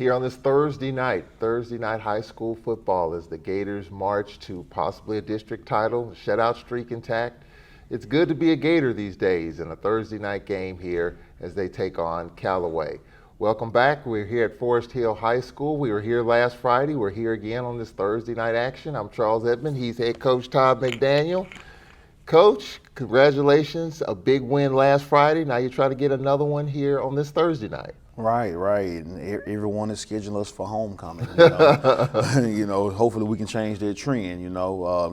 Here on this Thursday night high school football as the Gators march to possibly a district title, shutout streak intact. It's good to be a Gator these days in a Thursday night game here as they take on Callaway. Welcome back. We're here at Forest Hill High School. We were here last Friday. We're here again on this Thursday night action. I'm Charles Edmond. He's head coach Todd McDaniel. Coach, congratulations. A big win last Friday. Now you're trying to get another one here on this Thursday night. Right. And everyone is scheduling us for homecoming. You know? Hopefully we can change that trend.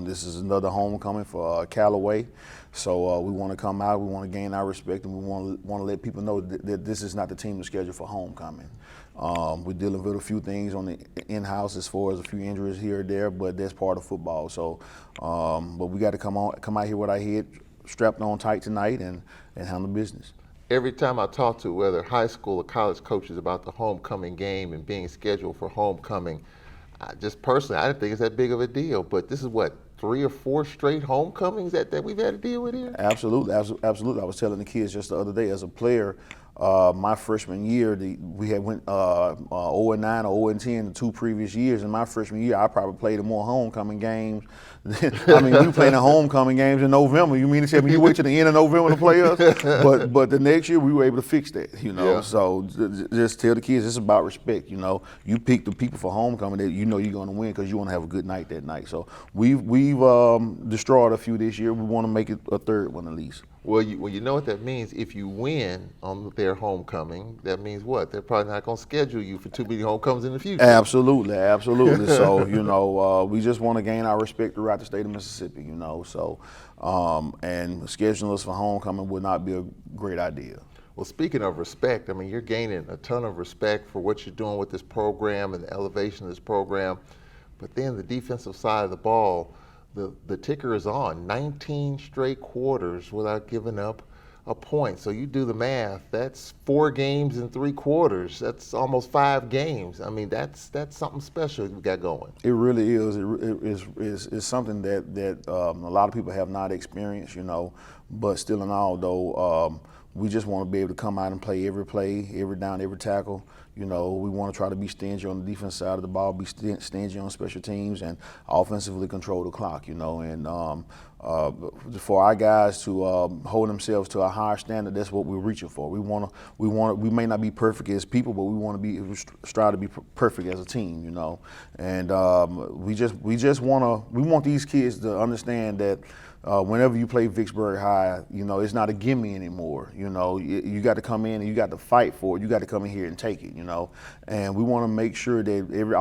This is another homecoming for Callaway. So we want to come out, we want to gain our respect, and we want to let people know that this is not the team to schedule for homecoming. We're dealing with a few things on the in-house as far as a few injuries here or there, but that's part of football. So, but we got to come out here with our head strapped on tight tonight and handle business. Every time I talk to whether high school or college coaches about the homecoming game and being scheduled for homecoming, just personally, I didn't think it's that big of a deal. But this is what, 3 or 4 straight homecomings that we've had to deal with here? Absolutely. I was telling the kids just the other day, as a player, my freshman year, we had went 0-9 or 0-10 the 2 previous years. In my freshman year, I probably played more homecoming games. I mean, we played in homecoming games in November. You mean to tell me you wait to the end of November to play us? But the next year we were able to fix that. Yeah. So just tell the kids it's about respect. You pick the people for homecoming that you're going to win because you want to have a good night that night. So we've destroyed a few this year. We want to make it a third one at least. Well, you know what that means. If you win on their homecoming, that means what? They're probably not going to schedule you for too many homecomings in the future. Absolutely. So, we just want to gain our respect throughout the state of Mississippi, So, and scheduling us for homecoming would not be a great idea. Well, speaking of respect, I mean, you're gaining a ton of respect for what you're doing with this program and the elevation of this program. But then the defensive side of the ball, the ticker is on. 19 straight quarters without giving up a point. So you do the math. That's 4 games in 3 quarters. That's almost 5 games. I mean, that's something special we got going. It really is. It's something that a lot of people have not experienced, But still in all, though, we just want to be able to come out and play, every down, every tackle. We want to try to be stingy on the defense side of the ball, be stingy on special teams, and offensively control the clock. And for our guys to hold themselves to a higher standard, that's what we're reaching for. We may not be perfect as people, but we strive to be perfect as a team. And we want these kids to understand that. Whenever you play Vicksburg High, it's not a gimme anymore. You got to come in and you got to fight for it. You got to come in here and take it. And we want to make sure that every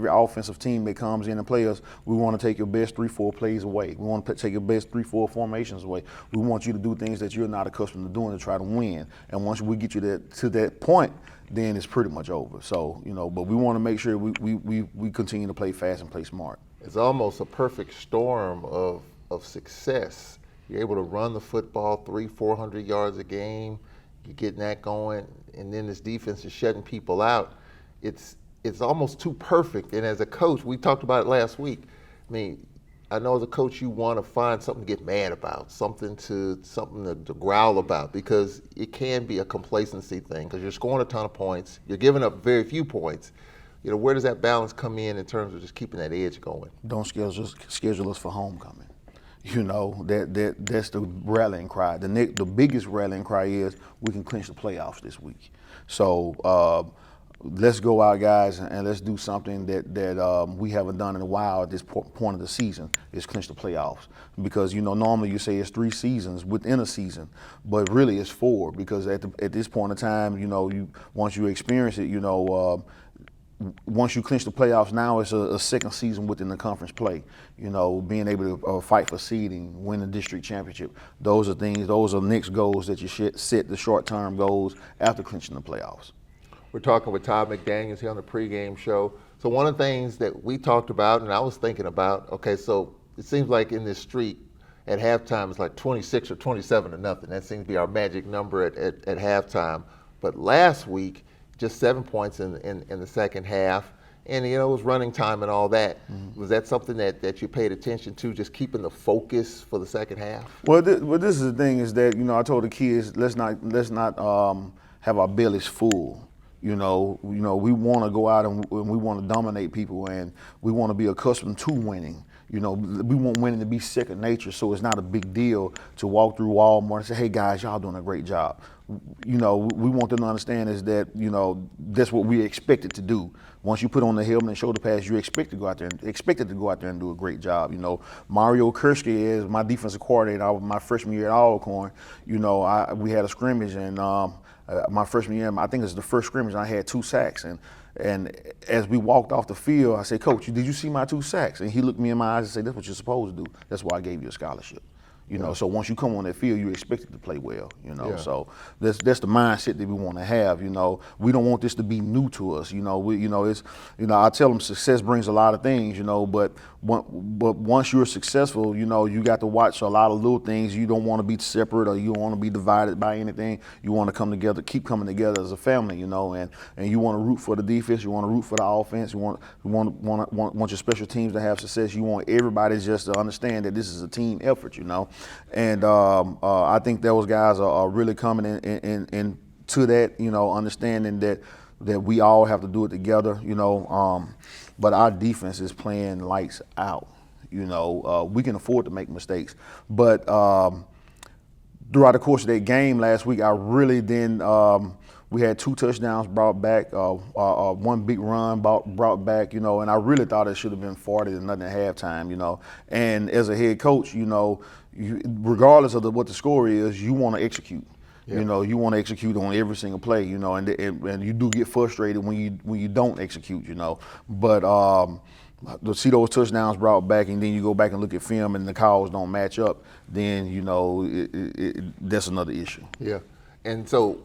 offensive team that comes in and plays us, we want to take your best 3-4 plays away. We want to take your best 3-4 formations away. We want you to do things that you're not accustomed to doing to try to win. And once we get you to that point, then it's pretty much over. So, but we want to make sure we continue to play fast and play smart. It's almost a perfect storm of success. You're able to run the football 300-400 yards a game. You're getting that going, and then this defense is shutting people out. It's almost too perfect. And as a coach, we talked about it last week. I mean, I know as a coach you want to find something to get mad about, something to growl about, because it can be a complacency thing. Because you're scoring a ton of points, you're giving up very few points. Where does that balance come in terms of just keeping that edge going? Don't schedule us for homecoming. That's the rallying cry. The biggest rallying cry is we can clinch the playoffs this week. So let's go out, guys, and let's do something that we haven't done in a while at this point of the season, is clinch the playoffs. Because, normally you say it's 3 seasons within a season, but really it's 4, because at this point in time, once you experience it, once you clinch the playoffs, now it's a second season within the conference play. Being able to fight for seeding, win the district championship. Those are next goals that you should set, the short-term goals after clinching the playoffs. We're talking with Todd McDaniel here on the pregame show. So one of the things that we talked about, and I was thinking about, okay, so it seems like in this streak at halftime it's like 26 or 27 to nothing. That seems to be our magic number at halftime. But last week, just 7 points in the second half. And, it was running time and all that. Mm-hmm. Was that something that you paid attention to, just keeping the focus for the second half? Well, this is the thing is that, I told the kids, let's not have our bellies full. We want to go out and we want to dominate people, and we want to be accustomed to winning. We want winning to be second nature, so it's not a big deal to walk through Walmart and say, "Hey guys, y'all doing a great job." We want them to understand is that that's what we expected to do. Once you put on the helmet and shoulder pads, you expected to go out there and do a great job. Mario Kershke is my defensive coordinator. My freshman year at Alcorn, we had a scrimmage, and my freshman year, I think it was the first scrimmage, I had 2 sacks, and as we walked off the field, I said, "Coach, did you see my 2 sacks?" And he looked me in my eyes and said, "That's what you're supposed to do. That's why I gave you a scholarship." So once you come on that field, you're expected to play well, So that's the mindset that we want to have, We don't want this to be new to us, I tell them success brings a lot of things, but once you're successful, you got to watch a lot of little things. You don't want to be separate, or you don't want to be divided by anything. You want to come together, keep coming together as a family, and you want to root for the defense, you want to root for the offense, you want your special teams to have success. You want everybody just to understand that this is a team effort, And I think those guys are really coming in to that, understanding that we all have to do it together, But our defense is playing lights out, We can afford to make mistakes, but throughout the course of that game last week, I really didn't. We had 2 touchdowns brought back, 1 big run brought back, and I really thought it should have been 40-0 at halftime, And as a head coach, regardless of what the score is, you want to execute. Yeah. You want to execute on every single play, and you do get frustrated when you don't execute, But to see those touchdowns brought back, and then you go back and look at film, and the calls don't match up, then that's another issue. Yeah, and so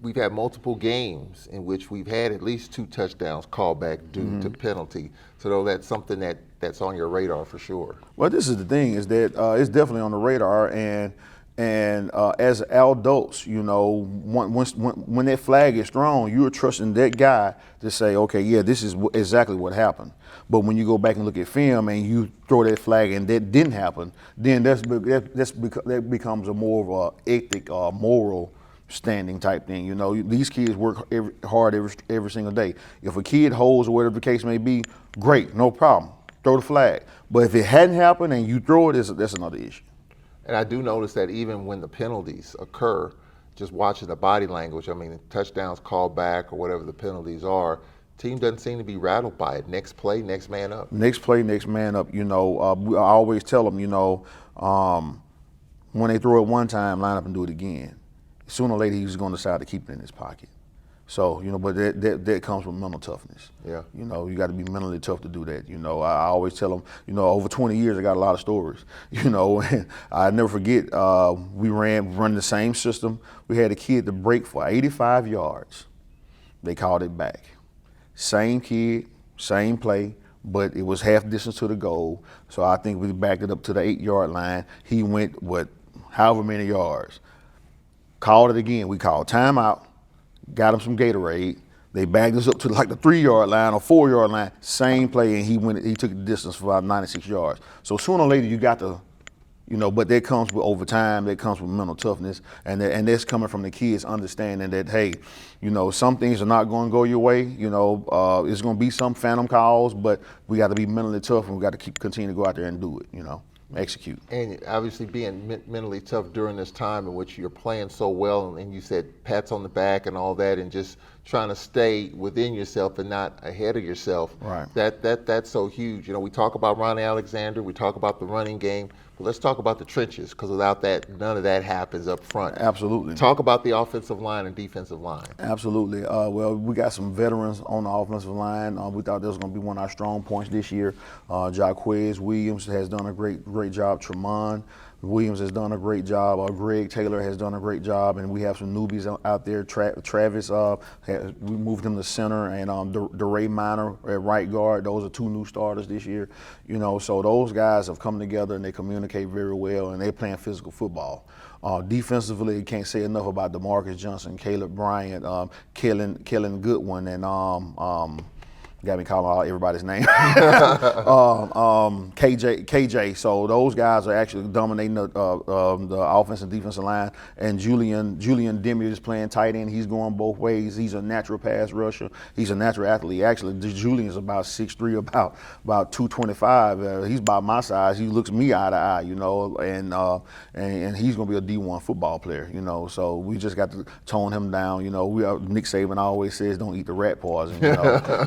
we've had multiple games in which we've had at least 2 touchdowns called back due to penalty. So that's something that's on your radar for sure. Well, this is the thing, is that it's definitely on the radar, and as adults, when that flag is thrown, you're trusting that guy to say, okay, yeah, this is exactly what happened. But when you go back and look at film and you throw that flag and that didn't happen, then that becomes a more of a ethic or moral standing type thing. These kids work hard every single day. If a kid holds or whatever the case may be, great, no problem, throw the flag. But if it hadn't happened and you throw it, that's another issue. And I do notice that even when the penalties occur, just watching the body language, touchdowns called back or whatever the penalties are, team doesn't seem to be rattled by it. Next play, next man up. Next play, next man up. I always tell them, when they throw it one time, line up and do it again. Sooner or later, he's going to decide to keep it in his pocket. So, but that comes with mental toughness. Yeah. You got to be mentally tough to do that. I always tell them, over 20 years, I got a lot of stories, and I never forget, we run the same system. We had a kid to break for 85 yards. They called it back. Same kid, same play, but it was half distance to the goal. So I think we backed it up to the 8-yard line. He went, however many yards. Called it again. We called timeout. Got him some Gatorade. They bagged us up to like the 3-yard line or 4-yard line. Same play, and he took the distance for about 96 yards. So sooner or later, you got to, but that comes with overtime. That comes with mental toughness, and that's coming from the kids understanding that, hey, some things are not going to go your way. It's going to be some phantom calls, but we got to be mentally tough, and we got to continue to go out there and do it. Execute. And obviously being mentally tough during this time in which you're playing so well, and you said pats on the back and all that, and just trying to stay within yourself and not ahead of yourself. Right. That's so huge. We talk about Ronnie Alexander, we talk about the running game, but let's talk about the trenches, because without that, none of that happens up front. Absolutely. Talk about the offensive line and defensive line. Absolutely. Well, we got some veterans on the offensive line. We thought that was going to be one of our strong points this year. Jaquez Williams has done a great job. Tremont Williams has done a great job. Greg Taylor has done a great job, and we have some newbies out there. Travis, we moved him to center, and DeRay Minor at right guard. Those are 2 new starters this year. So those guys have come together and they communicate very well, and they're playing physical football. Defensively, you can't say enough about DeMarcus Johnson, Caleb Bryant, Kellen Goodwin, and got me calling out everybody's name. KJ. So those guys are actually dominating the offense and defensive line. And Julian Demi is playing tight end. He's going both ways. He's a natural pass rusher. He's a natural athlete. Actually, Julian is about 6'3", about 225. He's about my size. He looks me eye to eye, and he's gonna be a D1 football player, So we just got to tone him down. Nick Saban always says don't eat the rat poison,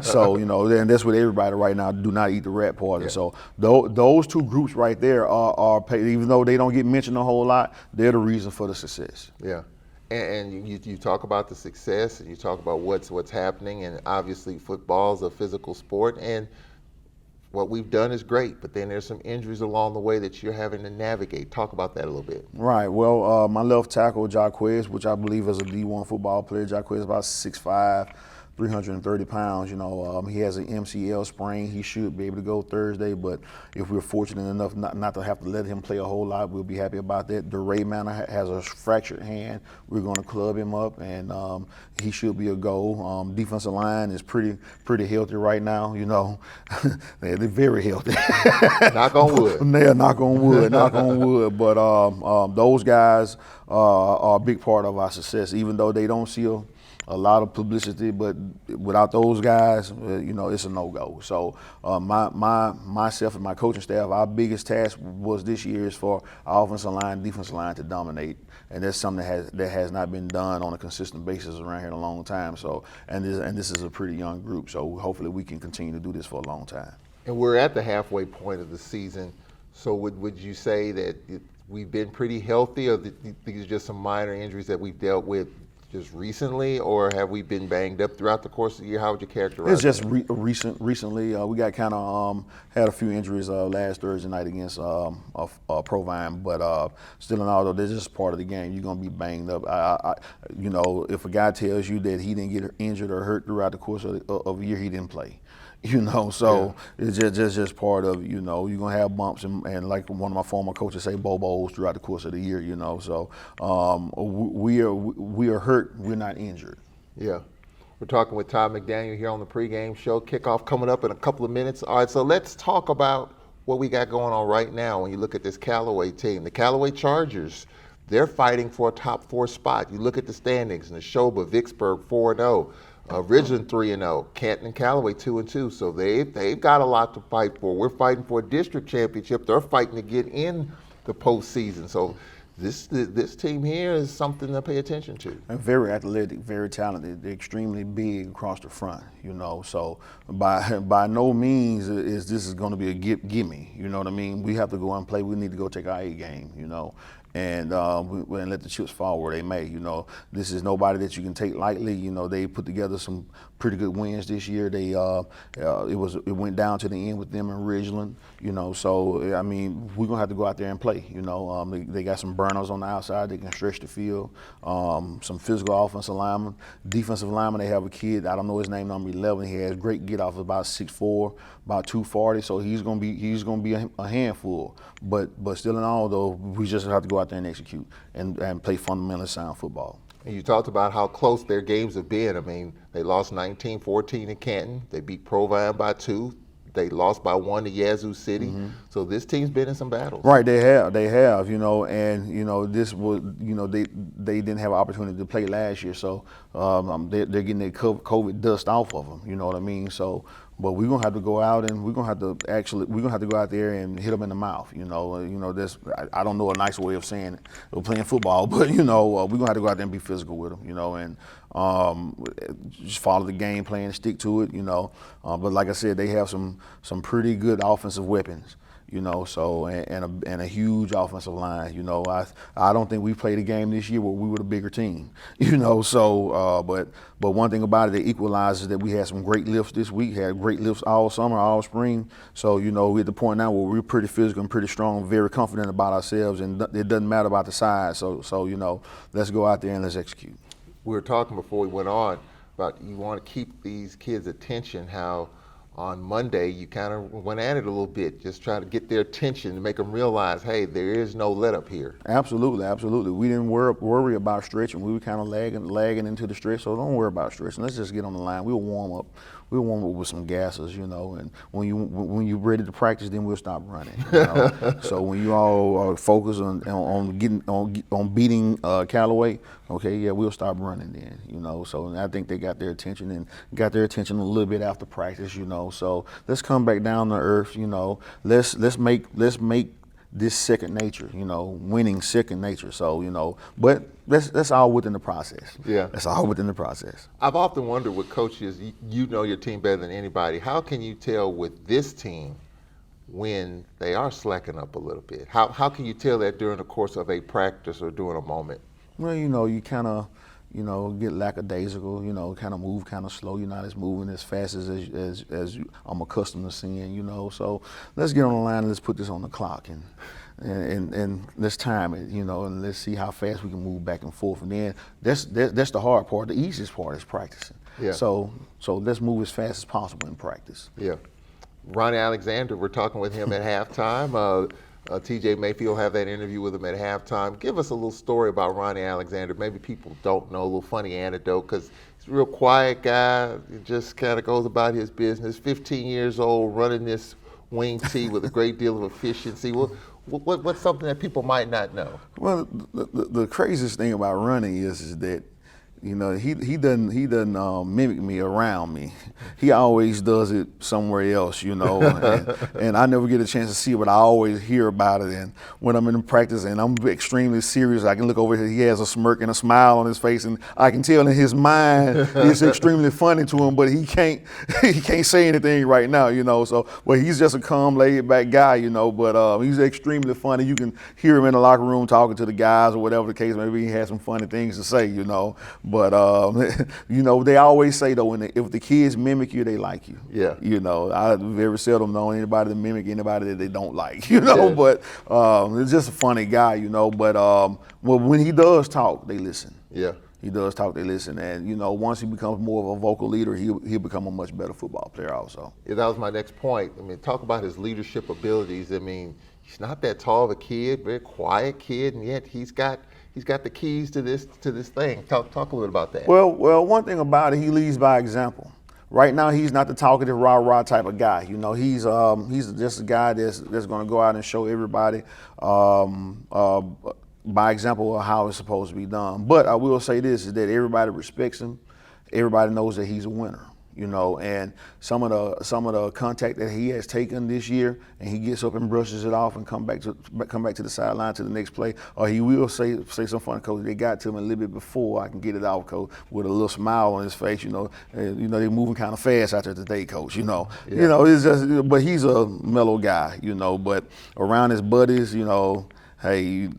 So and that's what everybody right now, do not eat the rat poison. Yeah. So those two groups right there are even though they don't get mentioned a whole lot, they're the reason for the success. Yeah. And you talk about the success, and you talk about what's happening, and obviously football's a physical sport, and what we've done is great, but then there's some injuries along the way that you're having to navigate. Talk about that a little bit. Right. Well, my left tackle, Jaquez, which I believe is a D1 football player. Jaquez is about 6'5", 330 pounds. He has an MCL sprain. He should be able to go Thursday, but if we're fortunate enough not to have to let him play a whole lot, we'll be happy about that. DeRay Manor has a fractured hand. We're going to club him up, and he should be a go. Defensive line is pretty healthy right now. They're very healthy. Knock on wood. Yeah, knock on wood. But those guys are a big part of our success, even though they don't see a lot of publicity, but without those guys, it's a no-go. So myself and my coaching staff, our biggest task was this year is for our offensive line, defensive line to dominate, and that's something that has not been done on a consistent basis around here in a long time. So and this is a pretty young group, so hopefully we can continue to do this for a long time. And we're at the halfway point of the season. So would you say that we've been pretty healthy, or these are just some minor injuries that we've dealt with just recently, or have we been banged up throughout the course of the year? How would you characterize it? It's just recently. We got kind of had a few injuries last Thursday night against Provine, but still in all, though, this is part of the game. You're gonna be banged up. If a guy tells you that he didn't get injured or hurt throughout the course of a year, he didn't play. So yeah. It's just part of, you're gonna have bumps and like one of my former coaches say, bobos throughout the course of the year, So we are hurt, we're not injured. Yeah. We're talking with Todd McDaniel here on the pregame show. Kickoff coming up in a couple of minutes. All right, so let's talk about what we got going on right now. When you look at this Callaway team, the Callaway Chargers, they're fighting for a top 4 spot. You look at the standings, and Neshoba, Vicksburg 4-0. Ridgeland 3-0, Canton and Callaway 2-2. So they've got a lot to fight for. We're fighting for a district championship. They're fighting to get in the postseason. So this team here is something to pay attention to. And very athletic, very talented. They're extremely big across the front. So by no means is this going to be a gimme. You know what I mean? We have to go and play. We need to go take our A game. And let the chips fall where they may. This is nobody that you can take lightly. They put together some pretty good wins this year. It went down to the end with them in Ridgeland. So I mean, we're gonna have to go out there and play. They got some burners on the outside. They can stretch the field. Some physical offensive linemen, defensive linemen. They have a kid. I don't know his name, number 11. He has great get off, about 6'4", about 240. So he's gonna be a handful. But still in all, though, we just have to go out there and execute and play fundamentally sound football. And you talked about how close their games have been. I mean, they lost 19-14 in Canton. They beat Provine by 2. They lost by 1 to Yazoo City. Mm-hmm. So this team's been in some battles. Right, they have, this was, they didn't have an opportunity to play last year, so they're getting their COVID dust off of them, you know what I mean? So, but we're gonna have to go out and we're gonna have to go out there and hit them in the mouth, This, I don't know a nice way of saying it, or playing football, but we're gonna have to go out there and be physical with them, and just follow the game plan, stick to it, But like I said, they have some pretty good offensive weapons. So and a huge offensive line. I don't think we played a game this year where we were the bigger team. So but one thing about it that equalizes that we had some great lifts this week. Had great lifts all summer, all spring. So we're at the point now where we're pretty physical and pretty strong, very confident about ourselves, and it doesn't matter about the size. So let's go out there and let's execute. We were talking before we went on about you want to keep these kids' attention. How on Monday, you kind of went at it a little bit, just trying to get their attention to make them realize, hey, there is no let up here. Absolutely. We didn't worry about stretching. We were kind of lagging into the stretch, so don't worry about stretching. Let's just get on the line. We'll warm up. we'll warm up with some gases, you know. And when you're ready to practice, then we'll stop running. You know? So when you all are focused on beating Callaway, okay, yeah, we'll stop running then, you know. So I think they got their attention a little bit after practice, you know. So let's come back down to earth, you know. Let's make this second nature, you know, winning second nature. So, you know, but that's all within the process. Yeah. That's all within the process. I've often wondered with coaches, you know your team better than anybody. How can you tell with this team when they are slacking up a little bit? How can you tell that during the course of a practice or during a moment? Well, you know, you kind of, you know, get lackadaisical, you know, kind of move kind of slow. You're not as moving as fast as I'm accustomed to seeing, you know. So let's get on the line and let's put this on the clock and let's time it, you know, and let's see how fast we can move back and forth. And then that's the hard part. The easiest part is practicing. Yeah. So let's move as fast as possible in practice. Yeah. Ronnie Alexander, we're talking with him at halftime. TJ Mayfield will have that interview with him at halftime. Give us a little story about Ronnie Alexander. Maybe people don't know, a little funny anecdote, because he's a real quiet guy. He just kind of goes about his business. 15 years old, running this wing tee with a great deal of efficiency. What's something that people might not know? Well, the craziest thing about running is that, you know, he doesn't mimic me around me. He always does it somewhere else, you know, and I never get a chance to see it, but I always hear about it. And when I'm in practice and I'm extremely serious, I can look over here, he has a smirk and a smile on his face, and I can tell in his mind it's extremely funny to him, but he can't say anything right now, you know. So, well, he's just a calm, laid-back guy, you know, but he's extremely funny. You can hear him in the locker room talking to the guys or whatever the case. Maybe he has some funny things to say, you know. But, you know, they always say, though, if the kids mimic you, they like you. Yeah. You know, I very seldom know anybody to mimic anybody that they don't like, you know. Yeah. But it's just a funny guy, you know. But well, when he does talk, they listen. Yeah. He does talk, they listen. And, you know, once he becomes more of a vocal leader, he'll become a much better football player also. Yeah, that was my next point. I mean, talk about his leadership abilities. I mean, he's not that tall of a kid, very quiet kid, and yet he's got the keys to this thing. Talk a little about that. Well, one thing about it, he leads by example. Right now, he's not the talkative rah-rah type of guy. You know, he's just a guy that's going to go out and show everybody by example of how it's supposed to be done. But I will say this, is that everybody respects him. Everybody knows that he's a winner. You know, and some of the contact that he has taken this year, and he gets up and brushes it off and come back to the sideline to the next play, or he will say some funny, coach, they got to him a little bit before I can get it off, coach, with a little smile on his face, you know. And, you know, they're moving kind of fast out there today, coach, you know. Yeah. You know, it's just, but he's a mellow guy, you know, but around his buddies, you know, hey,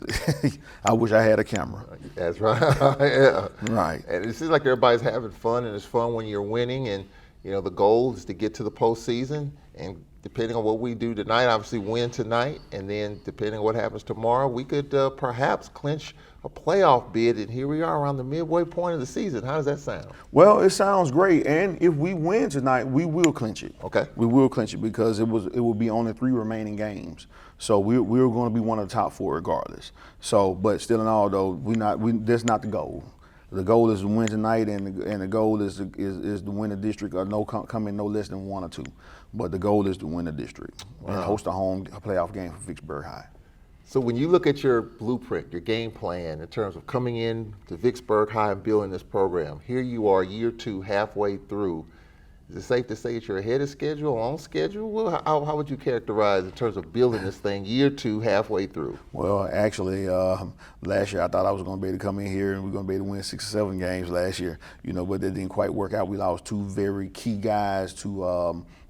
I wish I had a camera. That's right. Yeah. Right. And it seems like everybody's having fun, and it's fun when you're winning. And you know, the goal is to get to the postseason. And depending on what we do tonight, obviously win tonight, and then depending on what happens tomorrow, we could perhaps clinch a playoff bid. And here we are around the midway point of the season. How does that sound? Well, it sounds great. And if we win tonight, we will clinch it. Okay. We will clinch it because it will be only 3 remaining games. So we're going to be one of the top 4 regardless. So, but still in all, though, that's not the goal. The goal is to win tonight, and the goal is to win the district, or come in no less than 1 or 2. But the goal is to win the district and host a playoff game for Vicksburg High. So when you look at your blueprint, your game plan in terms of coming in to Vicksburg High and building this program, here you are year 2, halfway through. Is it safe to say that you're ahead of schedule, on schedule? Well, how would you characterize in terms of building this thing year 2, halfway through? Well, actually, last year I thought I was going to be able to come in here and we're going to be able to win 6 or 7 games last year, you know, but that didn't quite work out. We lost 2 very key guys to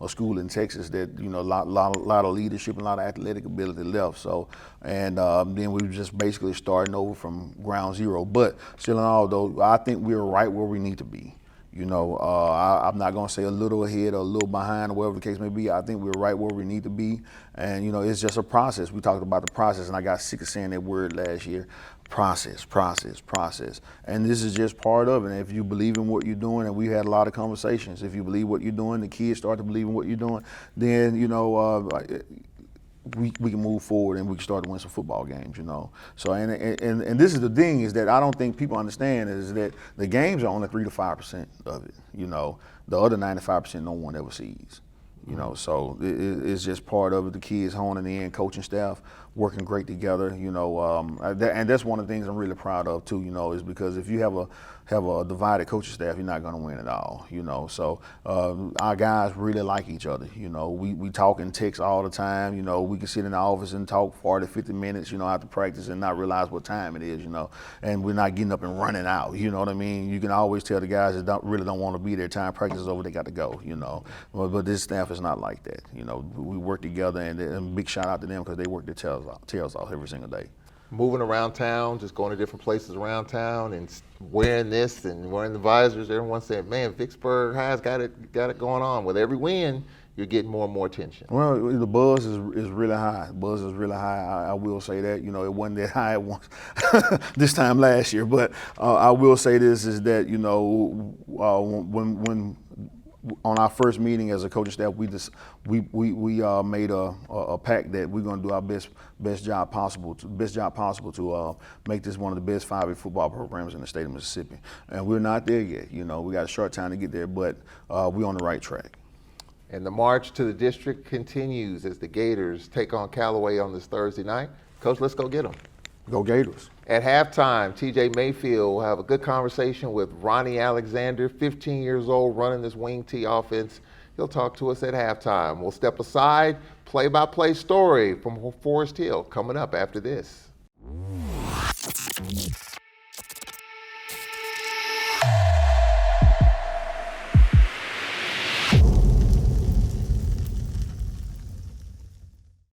a school in Texas that, you know, a lot of leadership and a lot of athletic ability left. So, and then we were just basically starting over from ground zero. But still in all, though, I think we're right where we need to be. You know, I'm not going to say a little ahead or a little behind or whatever the case may be. I think we're right where we need to be. And, you know, it's just a process. We talked about the process, and I got sick of saying that word last year. Process. And this is just part of it. And if you believe in what you're doing, and we had a lot of conversations, if you believe what you're doing, the kids start to believe in what you're doing, then, you know, we can move forward and we can start to win some football games, you know. So and this is the thing is that I don't think people understand is that the games are only 3 to 5% of it, you know. The other 95% no one ever sees. You know, so it's just part of it. The kids honing in, coaching staff working great together. You know, and that's one of the things I'm really proud of too. You know, is because if you have a divided coaching staff, you're not going to win at all. You know, so our guys really like each other. You know, we talk and text all the time. You know, we can sit in the office and talk 40, 50 minutes. You know, after practice and not realize what time it is. You know, and we're not getting up and running out. You know what I mean? You can always tell the guys that really don't want to be there. Time practice is over, they got to go. You know, but this staff is not like that. You know, we work together, and big shout out to them because they work their tails off every single day. Moving around town, just going to different places around town and wearing this and wearing the visors, everyone said, man, Vicksburg High's got it going on. With every win, you're getting more and more attention. Well, the buzz is really high. The buzz is really high. I will say that. You know, it wasn't that high once this time last year, but I will say this is that, you know, when on our first meeting as a coaching staff, we made a pact that we're going to do our best job possible to make this one of the best 5A football programs in the state of Mississippi. And we're not there yet. You know, we got a short time to get there, but we're on the right track. And the march to the district continues as the Gators take on Callaway on this Thursday night. Coach, let's go get them. Go Gators. At halftime, TJ Mayfield will have a good conversation with Ronnie Alexander, 15 years old, running this wing T offense. He'll talk to us at halftime. We'll step aside, play-by-play story from Forest Hill coming up after this.